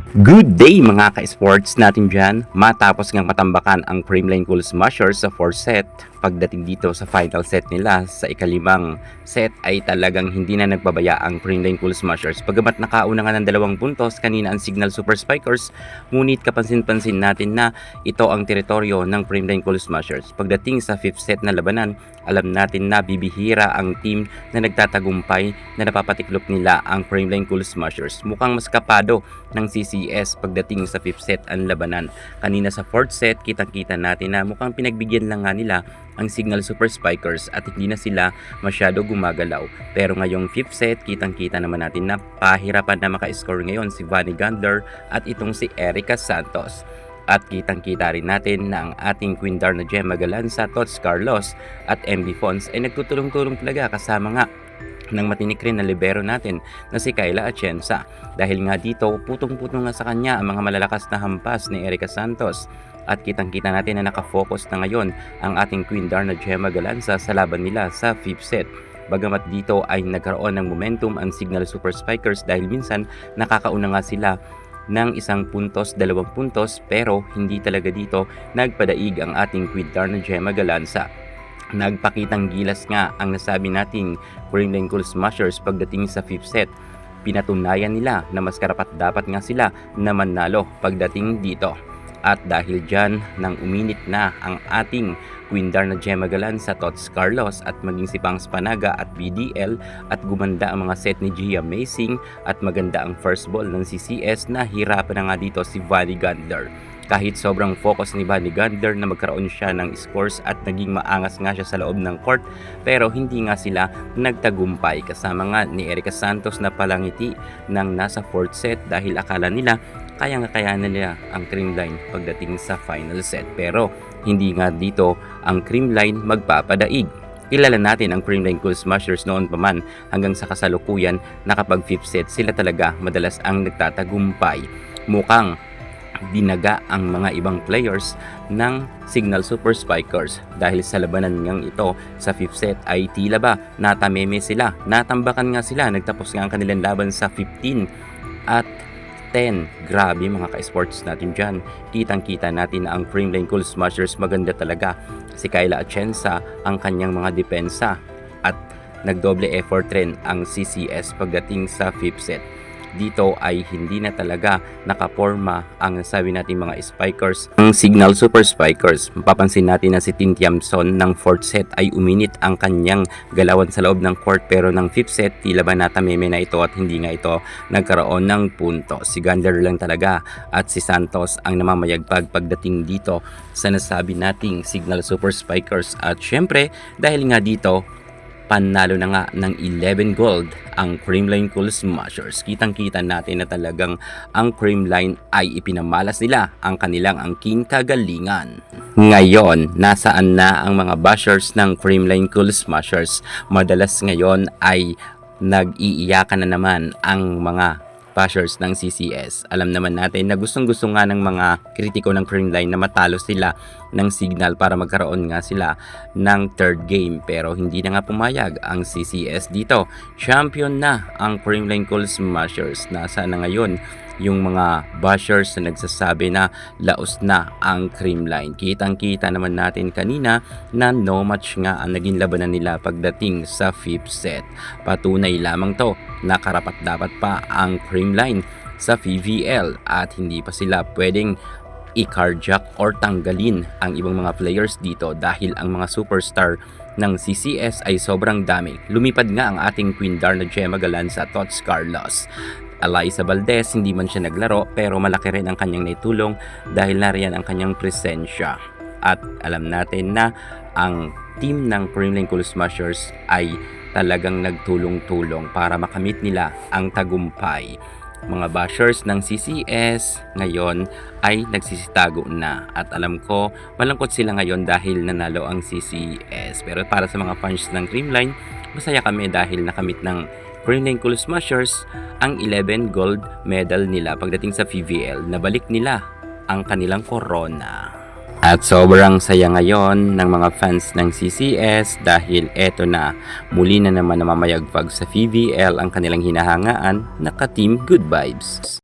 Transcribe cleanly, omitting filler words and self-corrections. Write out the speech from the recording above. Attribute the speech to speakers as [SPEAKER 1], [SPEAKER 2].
[SPEAKER 1] Good day mga ka-sports natin dyan. Matapos ngang matambakan ang Creamline Cool Smashers sa 4th set, pagdating dito sa final set nila sa ikalimang set ay talagang hindi na nagbabaya ang Creamline Cool Smashers. Pagamat nakauna nga ng 2 puntos kanina ang Signal Super Spikers, ngunit kapansin-pansin natin na ito ang teritoryo ng Creamline Cool Smashers. Pagdating sa 5th set na labanan, alam natin na bibihira ang team na nagtatagumpay na napapatiklop nila ang Creamline Cool Smashers. Mukhang mas kapado ng CCS pagdating sa 5th set ang labanan. Kanina sa 4th set, kitang-kita natin na mukhang pinagbigyan lang nga nila ang Signal Super Spikers at hindi na sila masyado gumagalaw. Pero ngayong 5th set, kitang-kita naman natin na pahirapan na maka-score ngayon si Vanny Gandler at itong si Erica Santos. At kitang-kita rin natin na ang ating Queen Darna Gemma Galanza, Tots Carlos at MB Fons ay nagtutulong-tulong talaga kasama nga ng matinik rin na libero natin na si Kayla Atienza. Dahil nga dito, putong-putong nga sa kanya ang mga malalakas na hampas ni Erica Santos. At kitang-kita natin na nakafocus na ngayon ang ating Queen Darna Gemma Galanza sa laban nila sa 5th set. Bagamat dito ay nagkaroon ng momentum ang Signal Super Spikers dahil minsan nakakauna nga sila ng 1 puntos, 2 puntos, pero hindi talaga dito nagpadaig ang ating Queen Darna Gemma Galanza. Nagpakitang gilas nga ang nasabi nating Creamline Cool Smashers pagdating sa 5th set. Pinatunayan nila na mas karapat dapat nga sila na manalo pagdating dito. At dahil dyan, nang uminit na ang ating Queen Darna Gemma Galanza, Tots Carlos at maging si Pangs Panaga at BDL at gumanda ang mga set ni Gia Amazing at maganda ang first ball ng CCS na hirapan na nga dito si Vanny Gandler. Kahit sobrang focus ni Vanny Gandler na magkaroon siya ng scores at naging maangas nga siya sa loob ng court, pero hindi nga sila nagtagumpay kasama nga ni Erica Santos na palangiti ng nasa 4th set dahil akala nila kaya na nila ang Creamline pagdating sa final set, pero hindi nga dito ang Creamline magpapadaig. Kilala natin ang Creamline Cool Smashers noon pa man hanggang sa kasalukuyan na kapag 5th set sila talaga madalas ang nagtatagumpay. Mukhang dinaga ang mga ibang players ng Signal Super Spikers dahil sa labanan ngang ito sa 5th set ay tila ba natameme sila, natambakan nga sila, nagtapos nga ang kanilang laban sa 15 at 10. Grabe mga ka-sports natin dyan. Kitang-kita natin na ang Creamline Cool Smashers maganda talaga. Si Kayla Atienza ang kanyang mga depensa at nagdoble effort rin ang CCS pagdating sa 5th set. Dito ay hindi na talaga nakaporma ang sabi natin mga Spikers, ang Signal Super Spikers. Mapapansin natin na si Tin Tiamson ng 4th set ay uminit ang kanyang galawan sa loob ng court, pero ng 5th set tila ba natameme na ito at hindi nga ito nagkaroon ng punto. Si Gandler lang talaga at si Santos ang namamayagpag pagdating dito sa nasabi nating Signal Super Spikers. At syempre dahil nga dito panalo na nga ng 11 gold ang Creamline Cool Smashers. Kitang-kita natin na talagang ang Creamline ay ipinamalas nila ang kanilang angking kagalingan. Ngayon, nasaan na ang mga bashers ng Creamline Cool Smashers? Madalas ngayon ay nag-iiyakan na naman ang mga bashers ng CCS. Alam naman natin na gustong-gusto nga ng mga kritiko ng Creamline na matalo sila ng Signal para magkaroon nga sila ng 3rd game, pero hindi na nga pumayag ang CCS dito. Champion na ang Creamline Cool Smashers. Nasaan na ngayon yung mga bashers na nagsasabi na laos na ang Creamline? Kitang-kita naman natin kanina na no match nga ang naging labanan nila pagdating sa 5th set. Patunay lamang to na karapat dapat pa ang Creamline sa PVL at hindi pa sila pwedeng i-carjack or tanggalin ang ibang mga players dito dahil ang mga superstar ng CCS ay sobrang dami. Lumipad nga ang ating Queen Darna Gemma Galanza, Tots Carlos. Eliza Valdez, hindi man siya naglaro pero malaki rin ang kanyang naitulong dahil nariyan ang kanyang presensya. At alam natin na ang team ng Creamline Cool Smashers ay talagang nagtulong-tulong para makamit nila ang tagumpay. Mga bashers ng CCS ngayon ay nagsisitago na at alam ko malungkot sila ngayon dahil nanalo ang CCS, pero para sa mga fans ng Creamline, masaya kami dahil nakamit ng Creamline Cool Smashers ang 11 gold medal nila pagdating sa PVL. Nabalik nila ang kanilang corona. At sobrang saya ngayon ng mga fans ng CCS dahil eto na, muli na naman namamayagpag sa PVL ang kanilang hinahangaan na ka-team Good Vibes.